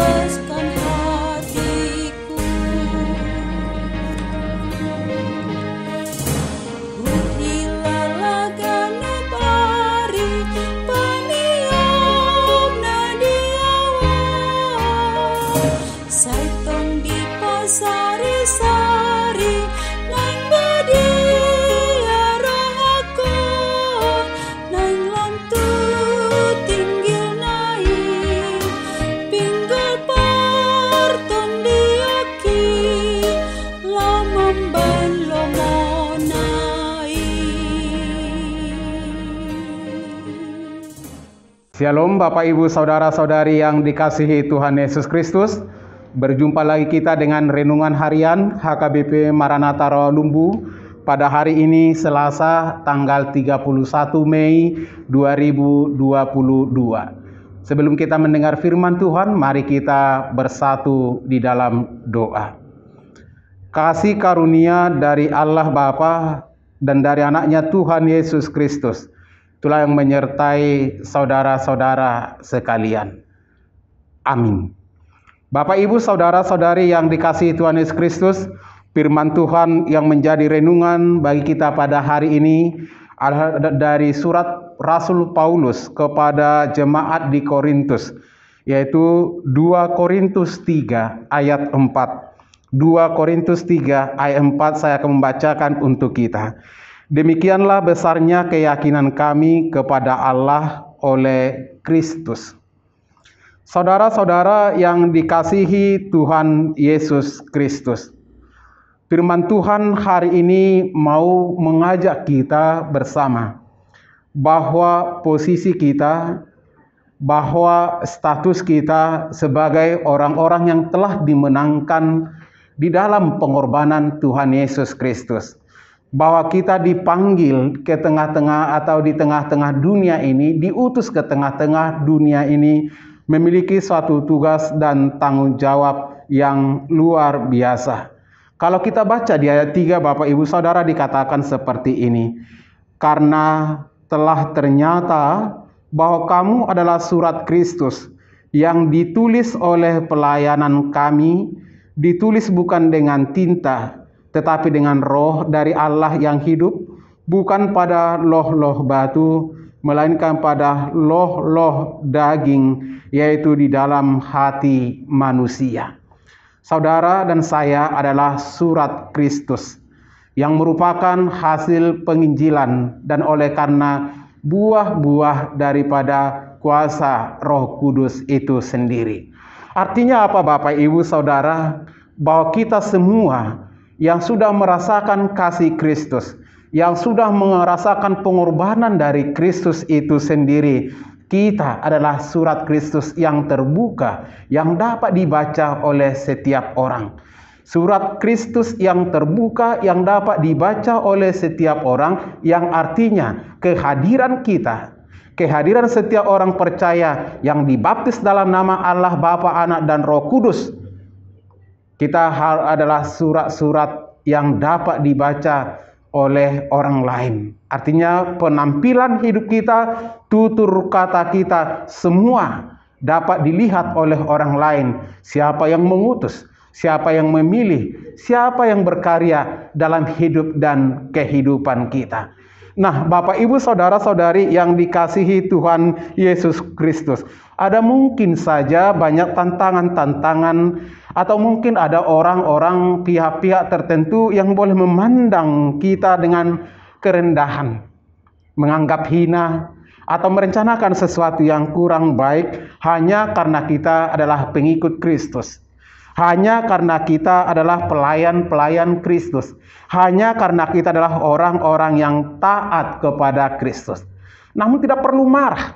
puaskan hatiku. Utilalah genep hari paniom nadiawan, saitong di pasari-sari nang badia rohakon, nang lantu tinggil naik pinggul parton diaki lamamban lomonai. Shalom Bapak Ibu Saudara-saudari yang dikasihi Tuhan Yesus Kristus. Berjumpa lagi kita dengan renungan harian HKBP Maranatha Rawalumbu pada hari ini Selasa tanggal 31 Mei 2022. Sebelum kita mendengar firman Tuhan, mari kita bersatu di dalam doa. Kasih karunia dari Allah Bapa dan dari anaknya Tuhan Yesus Kristus, itulah yang menyertai saudara-saudara sekalian. Amin. Bapak Ibu Saudara-saudari yang dikasihi Tuhan Yesus Kristus, firman Tuhan yang menjadi renungan bagi kita pada hari ini adalah dari surat Rasul Paulus kepada jemaat di Korintus, yaitu 2 Korintus 3 ayat 4. 2 Korintus 3 ayat 4 saya akan membacakan untuk kita. Demikianlah besarnya keyakinan kami kepada Allah oleh Kristus. Saudara-saudara yang dikasihi Tuhan Yesus Kristus, firman Tuhan hari ini mau mengajak kita bersama bahwa posisi kita, bahwa status kita sebagai orang-orang yang telah dimenangkan di dalam pengorbanan Tuhan Yesus Kristus, bahwa kita dipanggil ke tengah-tengah atau di tengah-tengah dunia ini, diutus ke tengah-tengah dunia ini, memiliki suatu tugas dan tanggung jawab yang luar biasa. Kalau kita baca di ayat 3 Bapak Ibu Saudara dikatakan seperti ini. Karena telah ternyata bahwa kamu adalah surat Kristus yang ditulis oleh pelayanan kami, ditulis bukan dengan tinta, tetapi dengan roh dari Allah yang hidup, bukan pada loh-loh batu, melainkan pada loh-loh daging, yaitu di dalam hati manusia. Saudara dan saya adalah surat Kristus yang merupakan hasil penginjilan dan oleh karena buah-buah daripada kuasa Roh Kudus itu sendiri. Artinya apa Bapak Ibu Saudara? Bahwa kita semua yang sudah merasakan kasih Kristus, yang sudah merasakan pengorbanan dari Kristus itu sendiri, kita adalah surat Kristus yang terbuka, yang dapat dibaca oleh setiap orang. Surat Kristus yang terbuka, yang dapat dibaca oleh setiap orang, yang artinya kehadiran kita, kehadiran setiap orang percaya yang dibaptis dalam nama Allah Bapa, Anak, dan Roh Kudus. Kita adalah surat-surat yang dapat dibaca oleh orang lain. Artinya penampilan hidup kita, tutur kata kita, semua dapat dilihat oleh orang lain. Siapa yang mengutus, siapa yang memilih, siapa yang berkarya dalam hidup dan kehidupan kita. Nah, Bapak Ibu Saudara-saudari yang dikasihi Tuhan Yesus Kristus, ada mungkin saja banyak tantangan-tantangan, atau mungkin ada orang-orang, pihak-pihak tertentu yang boleh memandang kita dengan kerendahan, menganggap hina, atau merencanakan sesuatu yang kurang baik hanya karena kita adalah pengikut Kristus, hanya karena kita adalah pelayan-pelayan Kristus, hanya karena kita adalah orang-orang yang taat kepada Kristus. Namun tidak perlu marah,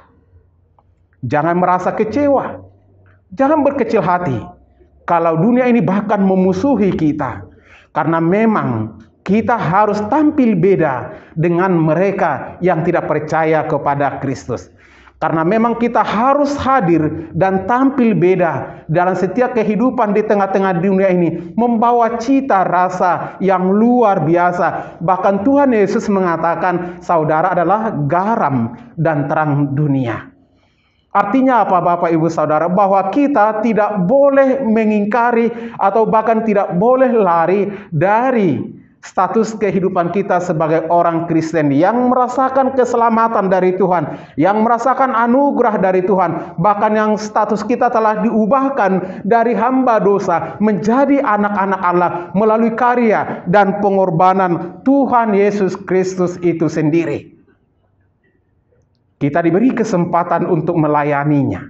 jangan merasa kecewa, jangan berkecil hati kalau dunia ini bahkan memusuhi kita, karena memang kita harus tampil beda dengan mereka yang tidak percaya kepada Kristus. Karena memang kita harus hadir dan tampil beda dalam setiap kehidupan di tengah-tengah dunia ini, membawa cita rasa yang luar biasa. Bahkan Tuhan Yesus mengatakan, saudara adalah garam dan terang dunia. Artinya apa Bapak Ibu Saudara? Bahwa kita tidak boleh mengingkari atau bahkan tidak boleh lari dari status kehidupan kita sebagai orang Kristen yang merasakan keselamatan dari Tuhan, yang merasakan anugerah dari Tuhan, bahkan yang status kita telah diubahkan dari hamba dosa menjadi anak-anak Allah melalui karya dan pengorbanan Tuhan Yesus Kristus itu sendiri. Kita diberi kesempatan untuk melayaninya.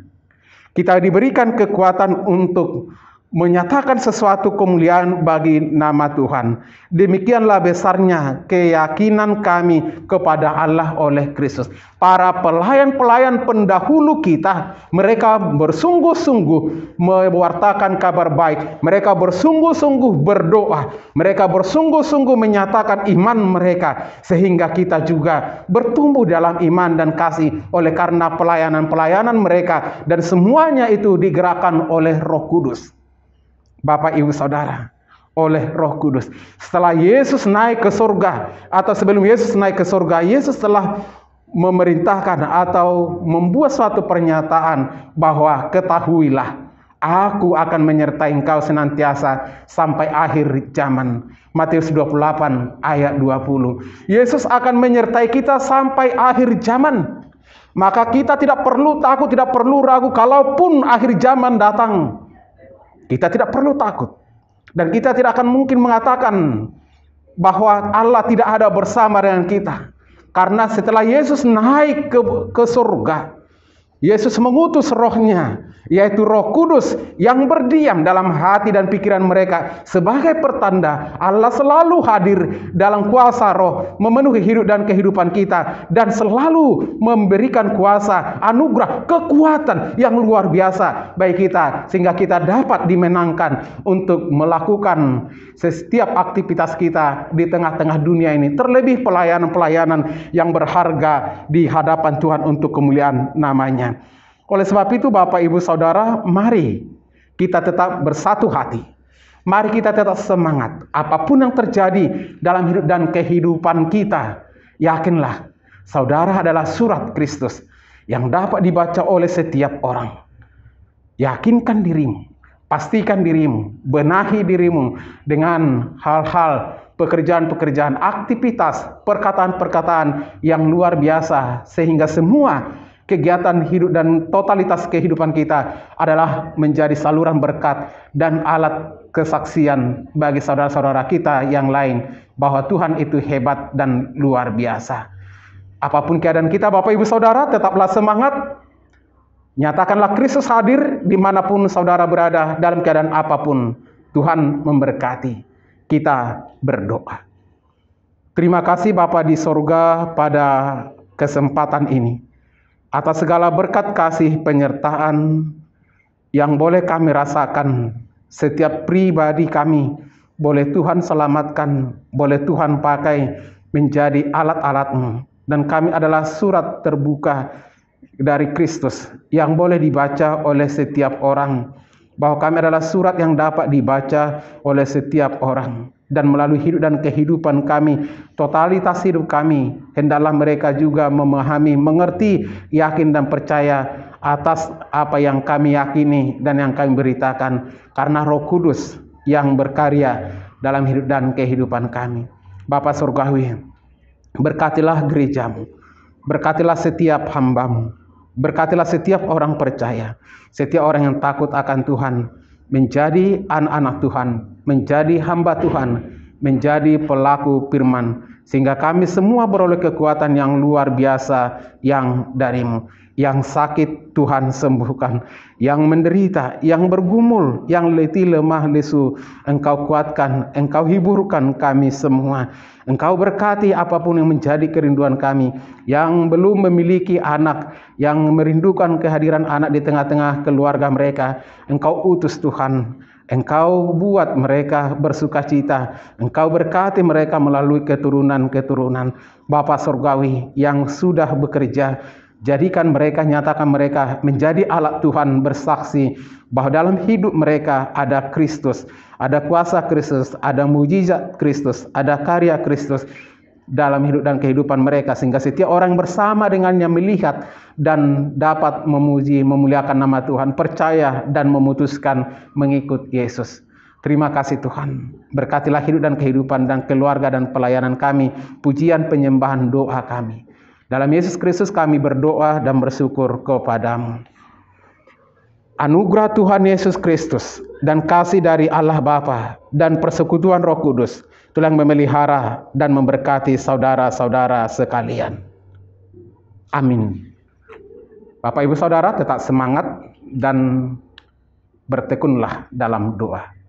Kita diberikan kekuatan untuk menyatakan sesuatu kemuliaan bagi nama Tuhan. Demikianlah besarnya keyakinan kami kepada Allah oleh Kristus. Para pelayan-pelayan pendahulu kita, mereka bersungguh-sungguh mewartakan kabar baik. Mereka bersungguh-sungguh berdoa. Mereka bersungguh-sungguh menyatakan iman mereka. Sehingga kita juga bertumbuh dalam iman dan kasih oleh karena pelayanan-pelayanan mereka. Dan semuanya itu digerakkan oleh Roh Kudus. Bapak Ibu Saudara, oleh Roh Kudus. Setelah Yesus naik ke surga, atau sebelum Yesus naik ke surga, Yesus telah memerintahkan atau membuat suatu pernyataan bahwa ketahuilah, aku akan menyertai engkau senantiasa sampai akhir zaman. Matius 28 ayat 20. Yesus akan menyertai kita sampai akhir zaman. Maka kita tidak perlu takut, tidak perlu ragu, kalaupun akhir zaman datang. Kita tidak perlu takut. Dan kita tidak akan mungkin mengatakan bahwa Allah tidak ada bersama dengan kita. Karena setelah Yesus naik ke surga, Yesus mengutus Roh-Nya, yaitu Roh Kudus yang berdiam dalam hati dan pikiran mereka. Sebagai pertanda Allah selalu hadir dalam kuasa Roh, memenuhi hidup dan kehidupan kita, dan selalu memberikan kuasa, anugerah, kekuatan yang luar biasa bagi kita, sehingga kita dapat dimenangkan untuk melakukan setiap aktivitas kita di tengah-tengah dunia ini, terlebih pelayanan-pelayanan yang berharga di hadapan Tuhan untuk kemuliaan nama-Nya. Oleh sebab itu Bapak Ibu Saudara, mari kita tetap bersatu hati. Mari kita tetap semangat. Apapun yang terjadi dalam hidup dan kehidupan kita, yakinlah saudara adalah surat Kristus yang dapat dibaca oleh setiap orang. Yakinkan dirimu, pastikan dirimu, benahi dirimu dengan hal-hal, pekerjaan-pekerjaan, aktivitas, perkataan-perkataan yang luar biasa, sehingga semua kegiatan hidup dan totalitas kehidupan kita adalah menjadi saluran berkat dan alat kesaksian bagi saudara-saudara kita yang lain bahwa Tuhan itu hebat dan luar biasa. Apapun keadaan kita Bapak Ibu Saudara, tetaplah semangat. Nyatakanlah Kristus hadir dimanapun saudara berada, dalam keadaan apapun. Tuhan memberkati. Kita berdoa. Terima kasih Bapa di sorga pada kesempatan ini, atas segala berkat kasih penyertaan yang boleh kami rasakan. Setiap pribadi kami boleh Tuhan selamatkan, boleh Tuhan pakai menjadi alat-alat-Mu. Dan kami adalah surat terbuka dari Kristus yang boleh dibaca oleh setiap orang. Bahwa kami adalah surat yang dapat dibaca oleh setiap orang. Dan melalui hidup dan kehidupan kami, totalitas hidup kami, hendaklah mereka juga memahami, mengerti, yakin dan percaya atas apa yang kami yakini dan yang kami beritakan, karena Roh Kudus yang berkarya dalam hidup dan kehidupan kami. Bapa Surgawi, berkatilah gereja-Mu, berkatilah setiap hamba-Mu, berkatilah setiap orang percaya, setiap orang yang takut akan Tuhan, menjadi anak-anak Tuhan, menjadi hamba Tuhan, menjadi pelaku firman, sehingga kami semua beroleh kekuatan yang luar biasa yang dari-Mu. Yang sakit Tuhan sembuhkan, yang menderita, yang bergumul, yang letih, lemah, lesu, Engkau kuatkan, Engkau hiburkan kami semua. Engkau berkati apapun yang menjadi kerinduan kami, yang belum memiliki anak, yang merindukan kehadiran anak di tengah-tengah keluarga mereka. Engkau utus Tuhan, Engkau buat mereka bersukacita, Engkau berkati mereka melalui keturunan-keturunan. Bapa Surgawi yang sudah bekerja, jadikan mereka, nyatakan mereka menjadi alat Tuhan, bersaksi bahwa dalam hidup mereka ada Kristus, ada kuasa Kristus, ada mujizat Kristus, ada karya Kristus. dalam hidup dan kehidupan mereka, sehingga setiap orang bersama dengannya melihat dan dapat memuji, memuliakan nama Tuhan, percaya dan memutuskan mengikut Yesus. Terima kasih Tuhan. Berkatilah hidup dan kehidupan dan keluarga dan pelayanan kami, pujian, penyembahan, doa kami. Dalam Yesus Kristus kami berdoa dan bersyukur kepadamu. Anugerah Tuhan Yesus Kristus dan kasih dari Allah Bapa dan persekutuan Roh Kudus telah memelihara dan memberkati saudara-saudara sekalian. Amin. Bapak Ibu Saudara tetap semangat dan bertekunlah dalam doa.